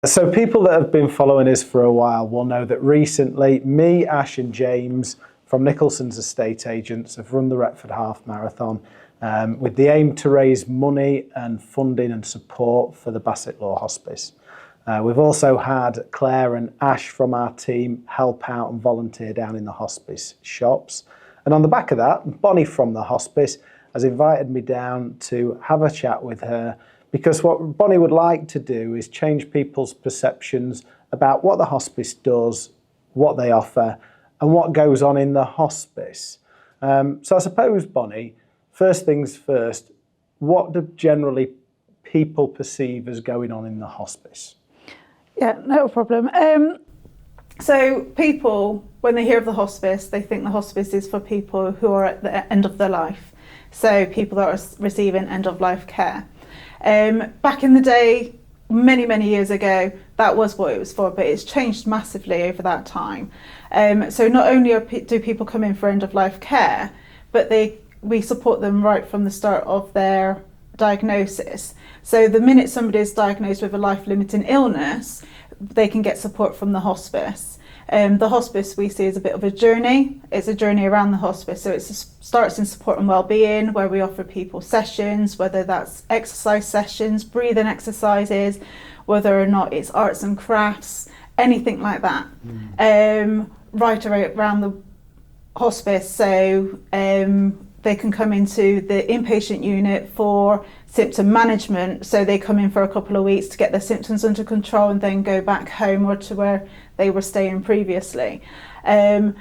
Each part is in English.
So people that have been following us for a while will know that recently me, Ash and James from Nicholson's Estate Agents have run the Retford Half Marathon with the aim to raise money and funding and support for the Bassett Law Hospice. We've also had Claire and Ash from our team help out and volunteer down in the hospice shops. And on the back of that, Bonnie from the hospice has invited me down to have a chat with her, because what Bonnie would like to do is change people's perceptions about what the hospice does, what they offer, and what goes on in the hospice. So I suppose, Bonnie, first things first, what do generally people perceive as going on in the hospice? Yeah, no problem. So people, when they hear of the hospice, they think the hospice is for people who are at the end of their life. So people that are receiving end of life care. Back in the day, many years ago, that was what it was for, but it's changed massively over that time. So not only do people come in for end of life care, but we support them right from the start of their diagnosis. So the minute somebody is diagnosed with a life-limiting illness, they can get support from the hospice. The hospice we see as a bit of a journey. It's a journey around the hospice. So it starts in support and wellbeing, where we offer people sessions, whether that's exercise sessions, breathing exercises, whether or not it's arts and crafts, anything like that. Right around the hospice. So they can come into the inpatient unit for symptom management. So they come in for a couple of weeks to get their symptoms under control and then go back home or to where they were staying previously. And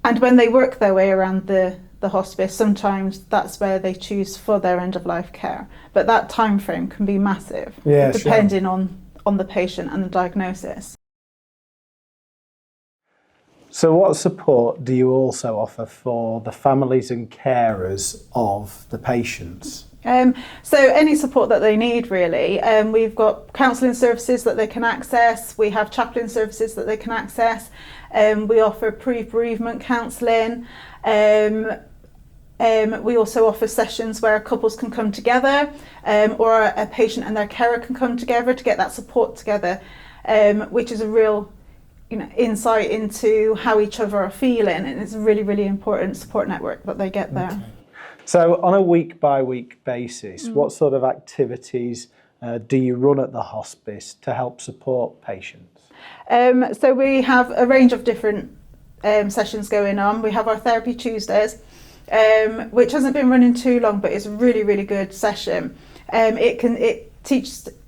when they work their way around the hospice, sometimes that's where they choose for their end of life care. But that time frame can be massive, depending on the patient and the diagnosis. So what support do you also offer for the families and carers of the patients? So any support that they need, really. We've got counselling services that they can access. We have chaplain services that they can access. We offer pre-bereavement counselling. We also offer sessions where couples can come together, or a patient and their carer can come together to get that support together, which is a real insight into how each other are feeling, and it's a really important support network that they get there. Okay. So on a week-by-week basis, what sort of activities do you run at the hospice to help support patients? So we have a range of different sessions going on. We have our Therapy Tuesdays, which hasn't been running too long, but it's a really good session.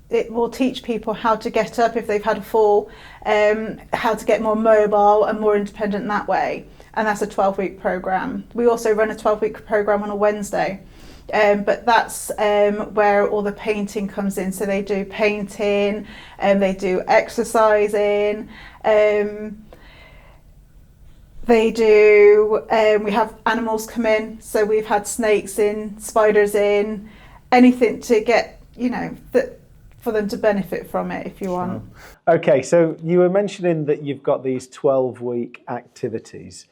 It will teach people how to get up if they've had a fall, how to get more mobile and more independent that way. And that's a 12-week program. We also run a 12-week program on a Wednesday, but that's where all the painting comes in. So they do painting, and they do exercising. We have animals come in. So we've had snakes in, spiders in, anything to get, for them to benefit from it, if you want. Okay, so you were mentioning that you've got these 12-week activities.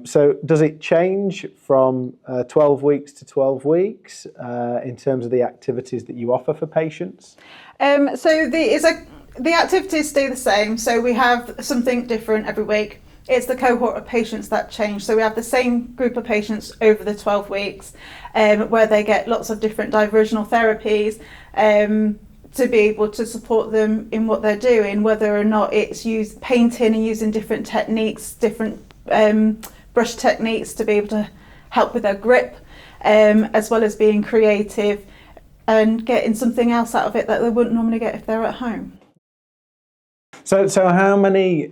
So does it change from 12 weeks to 12 weeks in terms of the activities that you offer for patients? So the activities stay the same. So we have something different every week. It's the cohort of patients that change. So we have the same group of patients over the 12 weeks where they get lots of different diversional therapies to be able to support them in what they're doing, whether or not it's painting and using different techniques, different brush techniques to be able to help with their grip, as well as being creative and getting something else out of it that they wouldn't normally get if they're at home. So how many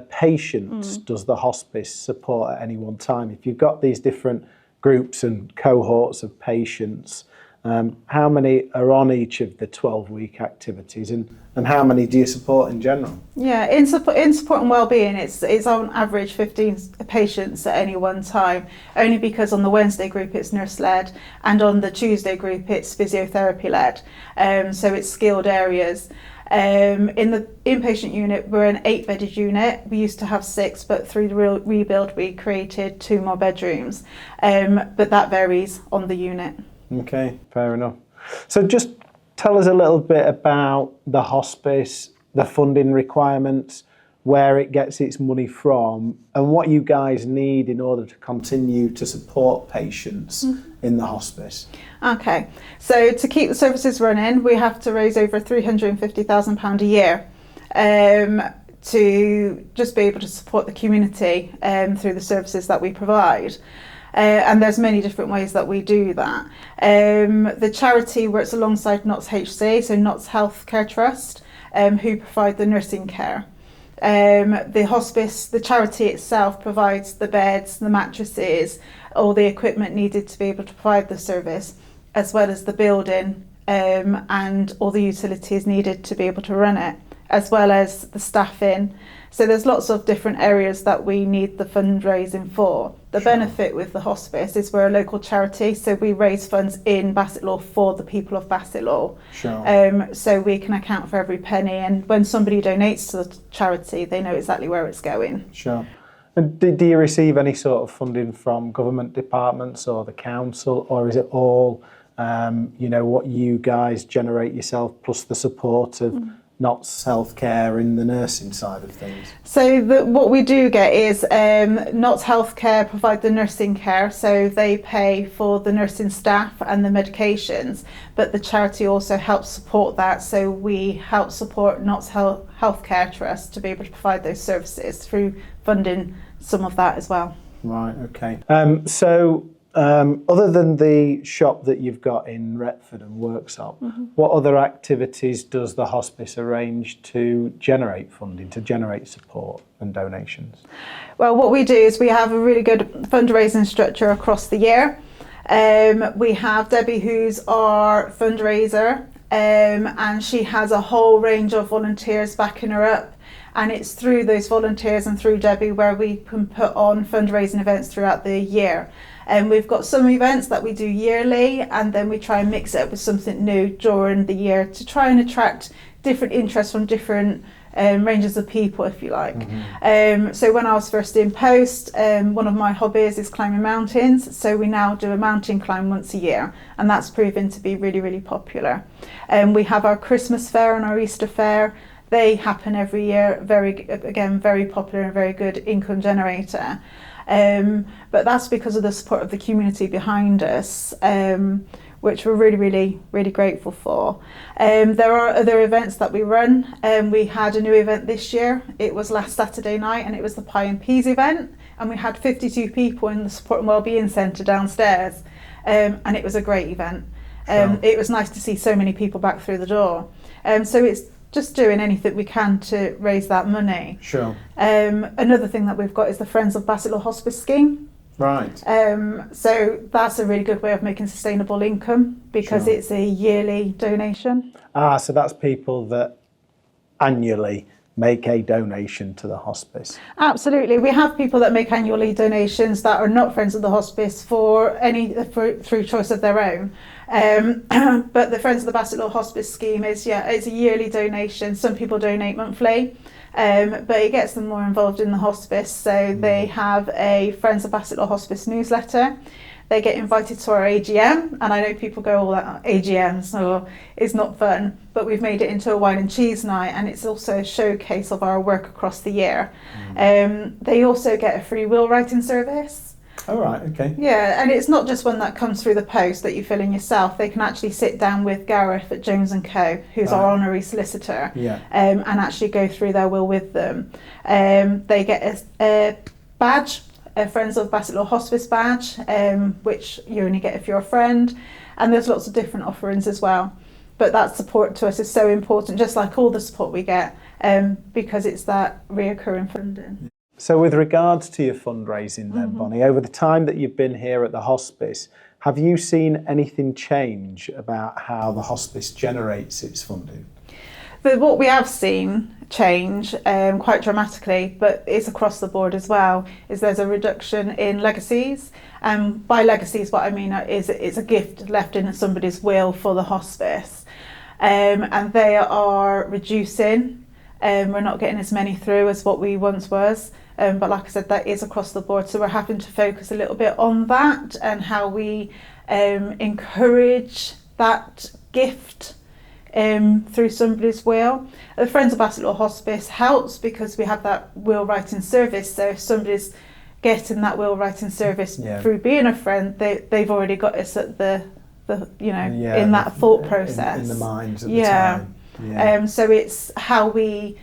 patients does the hospice support at any one time? If you've got these different groups and cohorts of patients, how many are on each of the 12-week activities, and how many do you support in general? Yeah, in support and wellbeing, it's on average 15 patients at any one time, only because on the Wednesday group it's nurse-led, and on the Tuesday group it's physiotherapy-led, so it's skilled areas. In the inpatient unit, we're an 8-bedded unit. We used to have 6, but through the rebuild we created 2 more bedrooms, but that varies on the unit. Okay, fair enough. So just tell us a little bit about the hospice, the funding requirements, where it gets its money from, and what you guys need in order to continue to support patients in the hospice. Okay, so to keep the services running, we have to raise over £350,000 a year to just be able to support the community through the services that we provide. And there's many different ways that we do that. The charity works alongside Notts HC, so Notts Healthcare Trust, who provide the nursing care. The hospice, the charity itself provides the beds, the mattresses, all the equipment needed to be able to provide the service, as well as the building and all the utilities needed to be able to run it, as well as the staffing. So there's lots of different areas that we need the fundraising for. The benefit with the hospice is we're a local charity, so we raise funds in Bassetlaw for the people of Bassetlaw. So we can account for every penny, and when somebody donates to the charity, they know exactly where it's going. Sure. And do you receive any sort of funding from government departments or the council, or is it all, what you guys generate yourself plus the support of Notts Healthcare in the nursing side of things? So what we do get is Notts Healthcare provide the nursing care, so they pay for the nursing staff and the medications, but the charity also helps support that, so we help support Notts Healthcare Trust to be able to provide those services through funding some of that as well. Right, okay. Other than the shop that you've got in Retford and Worksop, what other activities does the hospice arrange to generate funding, to generate support and donations? Well, what we do is we have a really good fundraising structure across the year. We have Debbie, who's our fundraiser, and she has a whole range of volunteers backing her up. And it's through those volunteers and through Debbie where we can put on fundraising events throughout the year. And we've got some events that we do yearly, and then we try and mix it up with something new during the year to try and attract different interests from different ranges of people, if you like. So when I was first in post, one of my hobbies is climbing mountains. So we now do a mountain climb once a year, and that's proven to be really, really popular. We have our Christmas fair and our Easter fair. They happen every year, very popular and very good income generator. But that's because of the support of the community behind us, which we're really, really, really grateful for. There are other events that we run. We had a new event this year. It was last Saturday night, and it was the Pie and Peas event. And we had 52 people in the Support and Wellbeing Centre downstairs. And it was a great event. It was nice to see so many people back through the door. So it's just doing anything we can to raise that money. Sure. Another thing that we've got is the Friends of Bassetlaw Hospice Scheme. Right. So that's a really good way of making sustainable income because it's a yearly donation. So that's people that annually make a donation to the hospice. Absolutely. We have people that make annually donations that are not Friends of the Hospice through choice of their own. But the Friends of the Bassetlaw Hospice Scheme is, it's a yearly donation. Some people donate monthly, but it gets them more involved in the hospice. So they have a Friends of Bassetlaw Hospice newsletter. They get invited to our AGM, and I know people go, "Oh, that AGM, so it's not fun." But we've made it into a wine and cheese night, and it's also a showcase of our work across the year. They also get a free will writing service. Oh, right, okay. Yeah, and it's not just one that comes through the post that you fill in yourself. They can actually sit down with Gareth at Jones & Co, who's our honorary solicitor, and actually go through their will with them. They get a badge, a Friends of Bassetlaw Hospice badge, which you only get if you're a friend, and there's lots of different offerings as well. But that support to us is so important, just like all the support we get, because it's that reoccurring funding. So with regards to your fundraising then, Bonnie, over the time that you've been here at the hospice, have you seen anything change about how the hospice generates its funding? But what we have seen change quite dramatically, but it's across the board as well, is there's a reduction in legacies. By legacies, what I mean is it's a gift left in somebody's will for the hospice. And they are reducing. We're not getting as many through as what we once was. But like I said, that is across the board. So we're having to focus a little bit on that and how we encourage that gift through somebody's will. The Friends of Bassetlaw Hospice helps because we have that will writing service. So if somebody's getting that will writing service through being a friend, they've already got us at the in that thought process. In the minds at the time. Yeah. So it's how we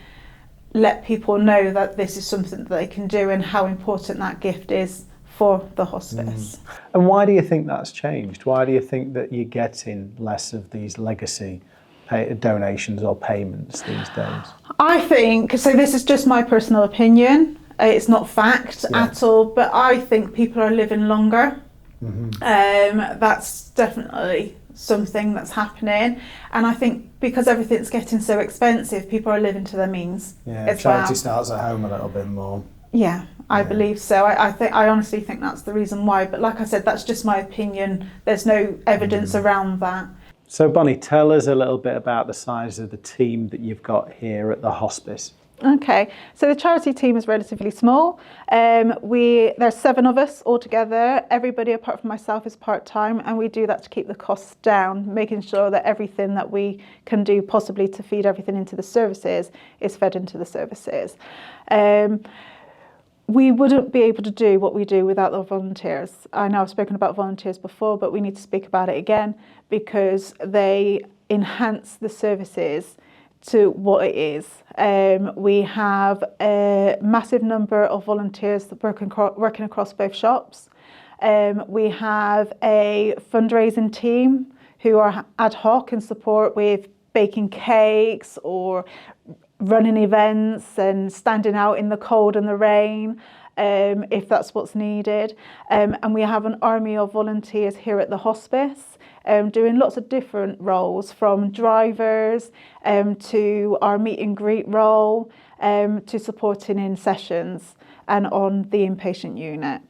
let people know that this is something that they can do and how important that gift is for the hospice. And why do you think that's changed? Why do you think that you're getting less of these legacy donations or payments these days? I think, so this is just my personal opinion, it's not fact at all, but I think people are living longer. That's definitely something that's happening, and I think because everything's getting so expensive, people are living to their means. Charity starts at home a little bit more. I believe so. I honestly think that's the reason why, but like I said, that's just my opinion. There's no evidence around that. So Bonnie, tell us a little bit about the size of the team that you've got here at the hospice. Okay, so the charity team is relatively small. There's 7 of us all together. Everybody apart from myself is part-time, and we do that to keep the costs down, making sure that everything that we can do possibly to feed everything into the services is fed into the services. We wouldn't be able to do what we do without the volunteers. I know I've spoken about volunteers before, but we need to speak about it again because they enhance the services to what it is. We have a massive number of volunteers that working across both shops. We have a fundraising team who are ad hoc and support with baking cakes or running events and standing out in the cold and the rain if that's what's needed. And we have an army of volunteers here at the hospice doing lots of different roles, from drivers to our meet and greet role to supporting in sessions and on the inpatient unit.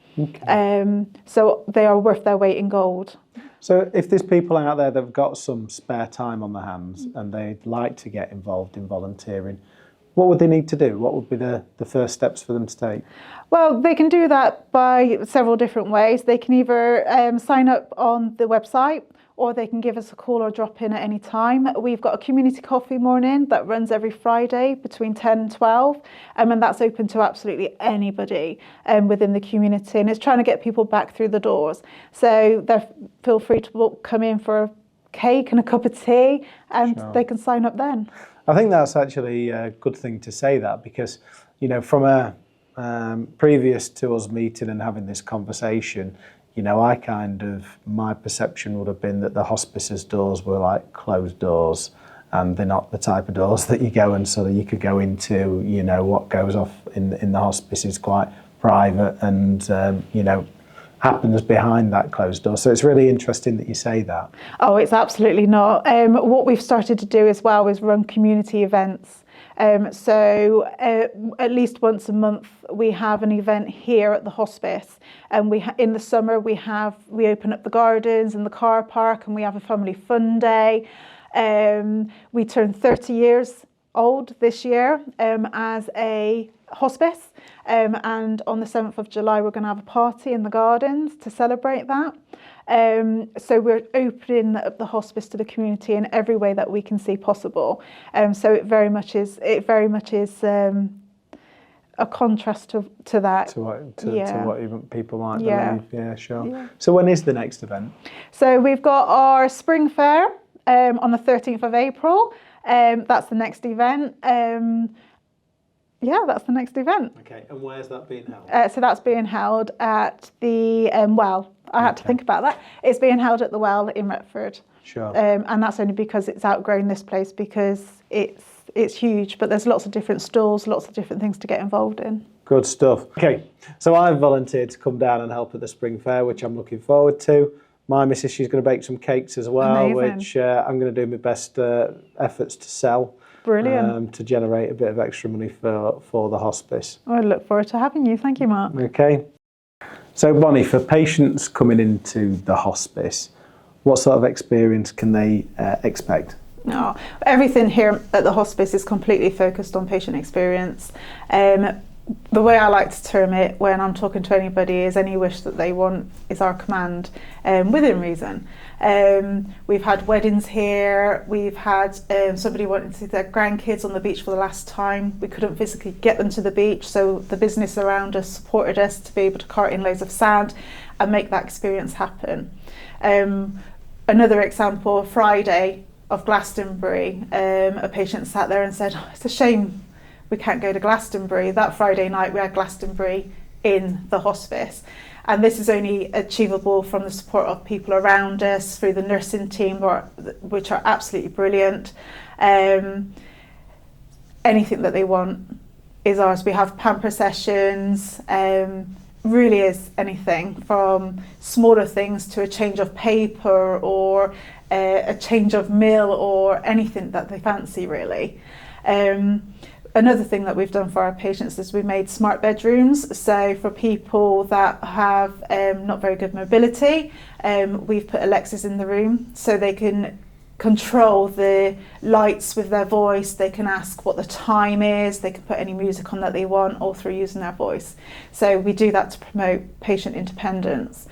So they are worth their weight in gold. So if there's people out there that have got some spare time on their hands and they'd like to get involved in volunteering, what would they need to do? What would be the first steps for them to take? Well, they can do that by several different ways. They can either sign up on the website, or they can give us a call or drop in at any time. We've got a community coffee morning that runs every Friday between 10 and 12, and that's open to absolutely anybody within the community, and it's trying to get people back through the doors. So they feel free to come in for a cake and a cup of tea, and they can sign up then. I think that's actually a good thing to say that, because, you know, from a previous to us meeting and having this conversation, you know, my perception would have been that the hospice's doors were like closed doors, and they're not the type of doors that you go and sort of you could go into. You know, what goes off in the hospice is quite private and, you know, happens behind that closed door. So it's really interesting that you say that. Oh, it's absolutely not. What we've started to do as well is run community events. So at least once a month we have an event here at the hospice, and in the summer we open up the gardens and the car park, and we have a family fun day. We turn 30 years old this year as a hospice, and on the 7th of July we're going to have a party in the gardens to celebrate that. So we're opening up the hospice to the community in every way that we can see possible. So it very much is a contrast to that. To what even people might believe. Yeah, sure. Yeah. So when is the next event? So we've got our spring fair on the 13th of April. That's the next event. That's the next event. Okay, and where's that being held? So that's being held at the Well. I had to think about that. It's being held at the Well in Retford. Sure. And that's only because it's outgrown this place, because it's huge, but there's lots of different stalls, lots of different things to get involved in. Good stuff. Okay, so I've volunteered to come down and help at the spring fair, which I'm looking forward to. My missus, she's going to bake some cakes as well. Amazing. Which I'm going to do my best efforts to sell. Brilliant. To generate a bit of extra money for the hospice. I look forward to having you. Thank you, Mark. Okay. So Bonnie, for patients coming into the hospice, what sort of experience can they expect? No, everything here at the hospice is completely focused on patient experience. the way I like to term it when I'm talking to anybody is any wish that they want is our command, within reason. We've had weddings here, we've had somebody wanting to see their grandkids on the beach for the last time. We couldn't physically get them to the beach, so the business around us supported us to be able to cart in loads of sand and make that experience happen. Another example, Friday of Glastonbury, a patient sat there and said, "Oh, it's a shame we can't go to Glastonbury." That Friday night we had Glastonbury in the hospice, and this is only achievable from the support of people around us, through the nursing team, which are absolutely brilliant. Anything that they want is ours. We have pamper sessions, really is anything from smaller things to a change of paper or a change of meal or anything that they fancy, really. Another thing that we've done for our patients is we've made smart bedrooms. So for people that have not very good mobility, we've put Alexas in the room so they can control the lights with their voice. They can ask what the time is. They can put any music on that they want, all through using their voice. So we do that to promote patient independence.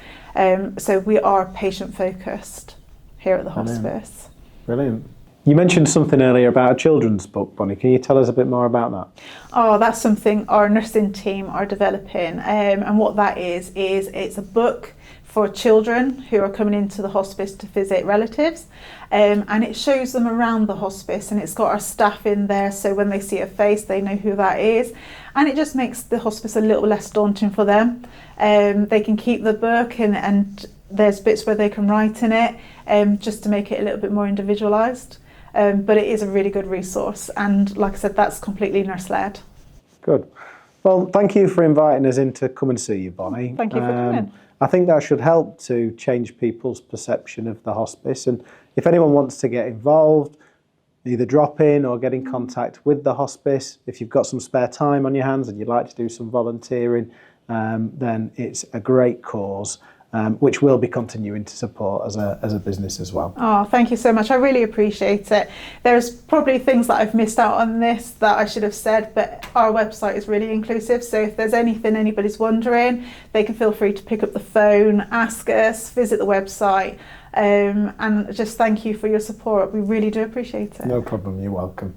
So we are patient focused here at the hospice. Brilliant. You mentioned something earlier about a children's book, Bonnie. Can you tell us a bit more about that? Oh, that's something our nursing team are developing. And what that is it's a book for children who are coming into the hospice to visit relatives. And it shows them around the hospice, and it's got our staff in there, so when they see a face, they know who that is. And it just makes the hospice a little less daunting for them. They can keep the book, and there's bits where they can write in it, just to make it a little bit more individualised. But it is a really good resource, and like I said, that's completely nurse-led. Good. Well, thank you for inviting us in to come and see you, Bonnie. Thank you for coming. I think that should help to change people's perception of the hospice, and if anyone wants to get involved, either drop in or get in contact with the hospice. If you've got some spare time on your hands and you'd like to do some volunteering, then it's a great cause. Which we'll be continuing to support as a business as well. Oh, thank you so much. I really appreciate it. There's probably things that I've missed out on this that I should have said, but our website is really inclusive. So if there's anything anybody's wondering, they can feel free to pick up the phone, ask us, visit the website, and just thank you for your support. We really do appreciate it. No problem. You're welcome.